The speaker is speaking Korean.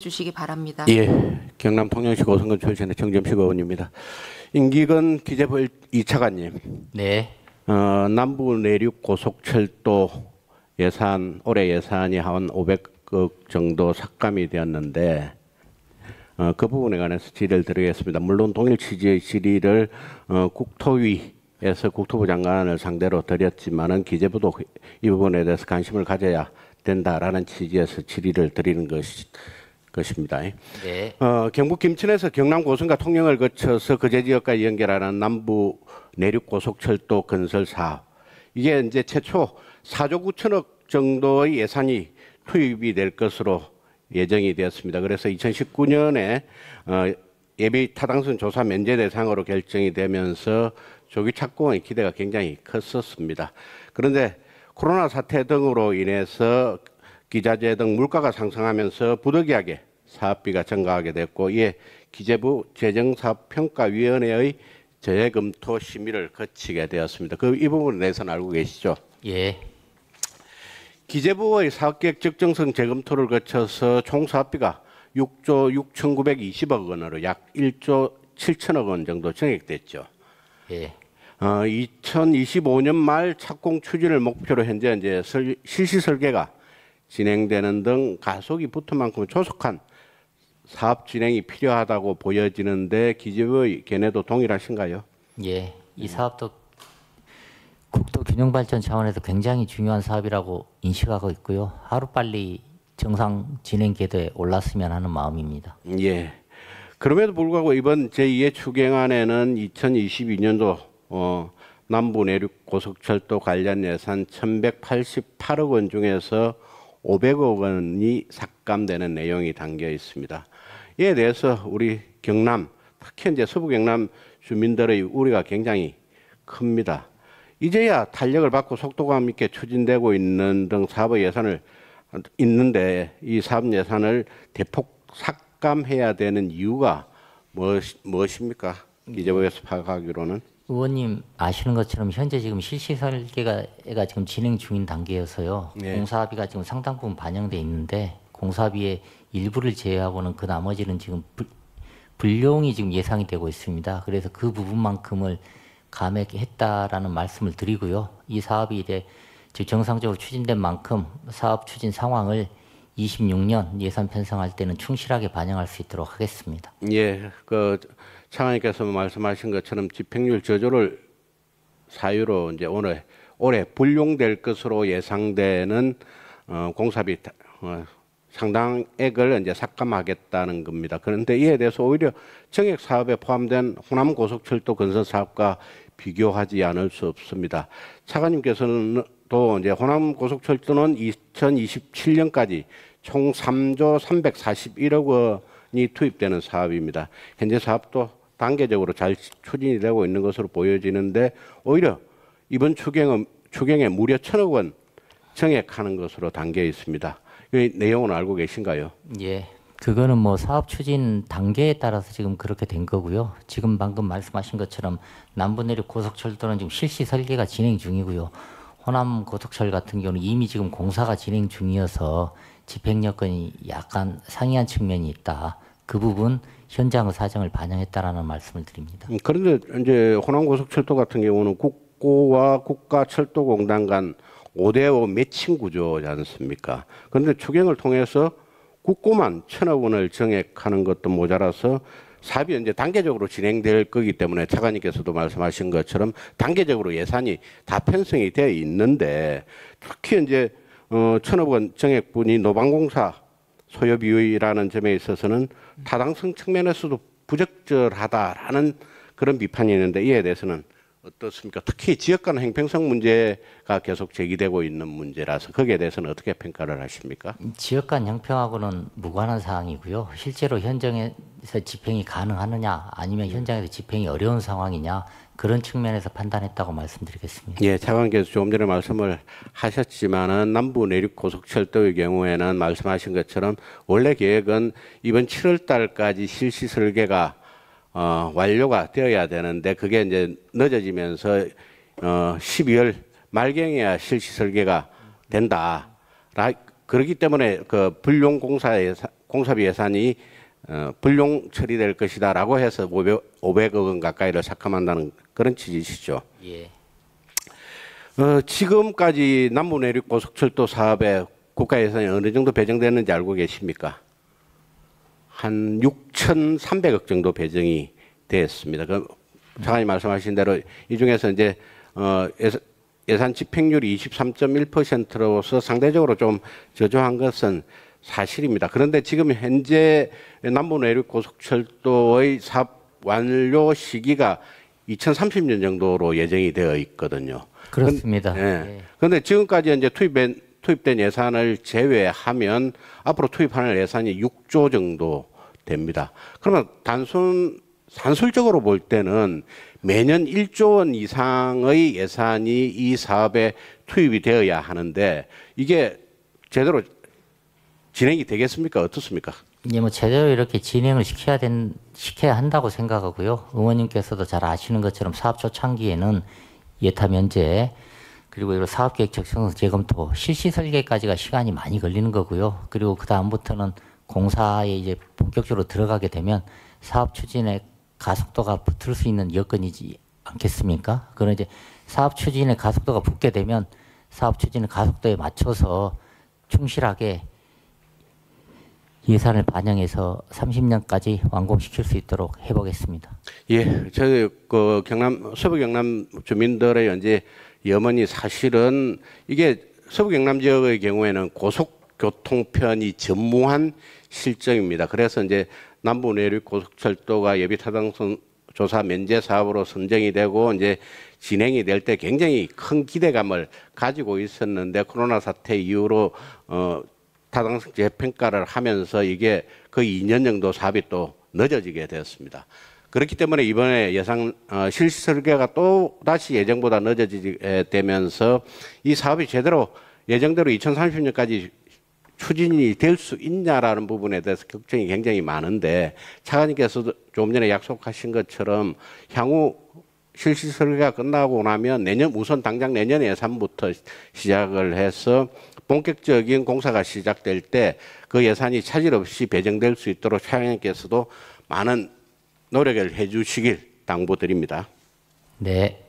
주시기 바랍니다. 예, 경남 통영시 고성군 출신의 정점식 의원입니다. 임기근 기재부 2차관님. 네. 남부 내륙 고속철도 예산, 올해 예산이 한 500억 정도 삭감이 되었는데 그 부분에 관해서 질의를 드리겠습니다. 물론 동일 취지의 질의를 국토위에서 국토부 장관을 상대로 드렸지만은 기재부도 이 부분에 대해서 관심을 가져야 된다라는 취지에서 질의를 드리는 것입니다. 네. 경북 김천에서 경남 고성과 통영을 거쳐서 거제 지역과 연결하는 남부 내륙 고속철도 건설 사업. 이게 이제 최초 4조 9천억 정도의 예산이 투입이 될 것으로 예정이 되었습니다. 그래서 2019년에 예비 타당성 조사 면제 대상으로 결정이 되면서 조기 착공의 기대가 굉장히 컸었습니다. 그런데 코로나 사태 등으로 인해서 기자재 등 물가가 상승하면서 부득이하게 사업비가 증가하게 됐고, 이에 기재부 재정사업평가위원회의 재검토 심의를 거치게 되었습니다. 이 부분에 대해서는 알고 계시죠? 예. 기재부의 사업계획 적정성 재검토를 거쳐서 총 사업비가 6조 6,920억 원으로 약 1조 7천억 원 정도 증액됐죠. 예. 2025년 말 착공 추진을 목표로 현재 이제 실시 설계가 진행되는 등 가속이 붙은 만큼 조속한 사업 진행이 필요하다고 보여지는데 기재부의 견해도 동일하신가요? 예. 이 사업도 국토 균형 발전 차원에서 굉장히 중요한 사업이라고 인식하고 있고요. 하루빨리 정상 진행 궤도에 올랐으면 하는 마음입니다. 예. 그럼에도 불구하고 이번 제2의 추경안에는 2022년도 남부 내륙 고속철도 관련 예산 1,188억 원 중에서 500억 원이 삭감되는 내용이 담겨 있습니다. 이에 대해서 우리 경남, 특히 이제 서부 경남 주민들의 우려가 굉장히 큽니다. 이제야 탄력을 받고 속도감 있게 추진되고 있는 등 사업의 예산을 있는데 이 사업 예산을 대폭 삭감해야 되는 이유가 무엇입니까? 기재부에서 파악하기로는. 의원님 아시는 것처럼 현재 지금 실시 설계가 지금 진행 중인 단계여서요. 네. 공사비가 지금 상당 부분 반영돼 있는데 공사비의 일부를 제외하고는 그 나머지는 지금 불용이 지금 예상이 되고 있습니다. 그래서 그 부분만큼을 감액했다라는 말씀을 드리고요. 이 사업이 이제 정상적으로 추진된 만큼 사업 추진 상황을 26년 예산 편성할 때는 충실하게 반영할 수 있도록 하겠습니다. 예, 차관님께서 말씀하신 것처럼 집행률 저조를 사유로 이제 올해 불용될 것으로 예상되는 공사비 상당액을 이제 삭감하겠다는 겁니다. 그런데 이에 대해서 오히려 정액 사업에 포함된 호남 고속철도 건설 사업과 비교하지 않을 수 없습니다. 차관님께서는 또 이제 호남 고속철도는 2027년까지 총 3조 341억 원이 투입되는 사업입니다. 현재 사업도 단계적으로 잘 추진이 되고 있는 것으로 보여지는데 오히려 이번 추경에 무려 1,000억 원 증액하는 것으로 담겨 있습니다. 이 내용은 알고 계신가요? 예. 그거는 뭐 사업 추진 단계에 따라서 지금 그렇게 된 거고요. 지금 방금 말씀하신 것처럼 남부 내륙 고속철도는 지금 실시 설계가 진행 중이고요. 호남 고속철 같은 경우는 이미 지금 공사가 진행 중이어서 집행 여건이 약간 상이한 측면이 있다. 그 부분 현장의 사정을 반영했다라는 말씀을 드립니다. 그런데 이제 호남 고속철도 같은 경우는 국고와 국가철도공단 간 5대5 매칭 구조지 않습니까? 그런데 추경을 통해서 국고만 1,000억 원을 증액하는 것도 모자라서 사업이 이제 단계적으로 진행될 거기 때문에 차관님께서도 말씀하신 것처럼 단계적으로 예산이 다 편성이 되어 있는데 특히 이제 1,000억 원 증액분이 노방공사 소요 비율이라는 점에 있어서는 타당성 측면에서도 부적절하다라는 그런 비판이 있는데 이에 대해서는 어떻습니까? 특히 지역 간 형평성 문제가 계속 제기되고 있는 문제라서 거기에 대해서는 어떻게 평가를 하십니까? 지역 간 형평하고는 무관한 사항이고요. 실제로 현장에서 집행이 가능하느냐 아니면 현장에서 집행이 어려운 상황이냐 그런 측면에서 판단했다고 말씀드리겠습니다. 예, 차관께서 조금 전에 말씀을 하셨지만은 남부 내륙 고속철도의 경우에는 말씀하신 것처럼 원래 계획은 이번 7월 달까지 실시 설계가 완료가 되어야 되는데 그게 이제 늦어지면서 12월 말경에야 실시 설계가 된다. 그렇기 때문에 그 불용 공사에 공사비 예산이 불용 처리될 것이다라고 해서 500억 원 가까이를 삭감한다는 그런 취지시죠. 예. 지금까지 남부내륙 고속철도 사업에 국가 예산이 어느 정도 배정되는지 알고 계십니까? 한 6,300억 정도 배정이 됐습니다. 장관님 말씀하신 대로 이 중에서 이제 예산 집행률이 23.1%로서 상대적으로 좀 저조한 것은 사실입니다. 그런데 지금 현재 남부내륙 고속철도의 사업 완료 시기가 2030년 정도로 예정이 되어 있거든요. 그렇습니다. 그런데 예. 지금까지 이제 투입된 예산을 제외하면 앞으로 투입하는 예산이 6조 정도 됩니다. 그러면 산술적으로 볼 때는 매년 1조 원 이상의 예산이 이 사업에 투입이 되어야 하는데 이게 제대로 진행이 되겠습니까? 어떻습니까? 예, 뭐 제대로 이렇게 진행을 시켜야 한다고 생각하고요. 의원님께서도 잘 아시는 것처럼 사업 초창기에는 예타 면제 그리고 이런 사업계획 적성 재검토 실시 설계까지가 시간이 많이 걸리는 거고요. 그리고 그 다음부터는 공사에 이제 본격적으로 들어가게 되면 사업 추진에 가속도가 붙을 수 있는 여건이지 않겠습니까? 그런 이제 사업 추진의 가속도가 붙게 되면 사업 추진의 가속도에 맞춰서 충실하게 예산을 반영해서 30년까지 완공시킬 수 있도록 해보겠습니다. 예, 저희 그 서부 경남 주민들의 이제 염원이 사실은 이게 서부 경남 지역의 경우에는 고속교통편이 전무한 실정입니다. 그래서 이제 남부 내륙 고속철도가 예비 타당성 조사 면제 사업으로 선정이 되고 이제 진행이 될 때 굉장히 큰 기대감을 가지고 있었는데 코로나 사태 이후로 타당성 재평가를 하면서 이게 거의 2년 정도 사업이 또 늦어지게 되었습니다. 그렇기 때문에 이번에 예상 실시 설계가 또 다시 예정보다 늦어지게 되면서 이 사업이 제대로 예정대로 2030년까지 추진이 될 수 있냐라는 부분에 대해서 걱정이 굉장히 많은데 차관님께서도 조금 전에 약속하신 것처럼 향후 실시 설계가 끝나고 나면 우선 당장 내년 예산부터 시작을 해서 본격적인 공사가 시작될 때 그 예산이 차질 없이 배정될 수 있도록 차관님께서도 많은 노력을 해주시길 당부드립니다. 네.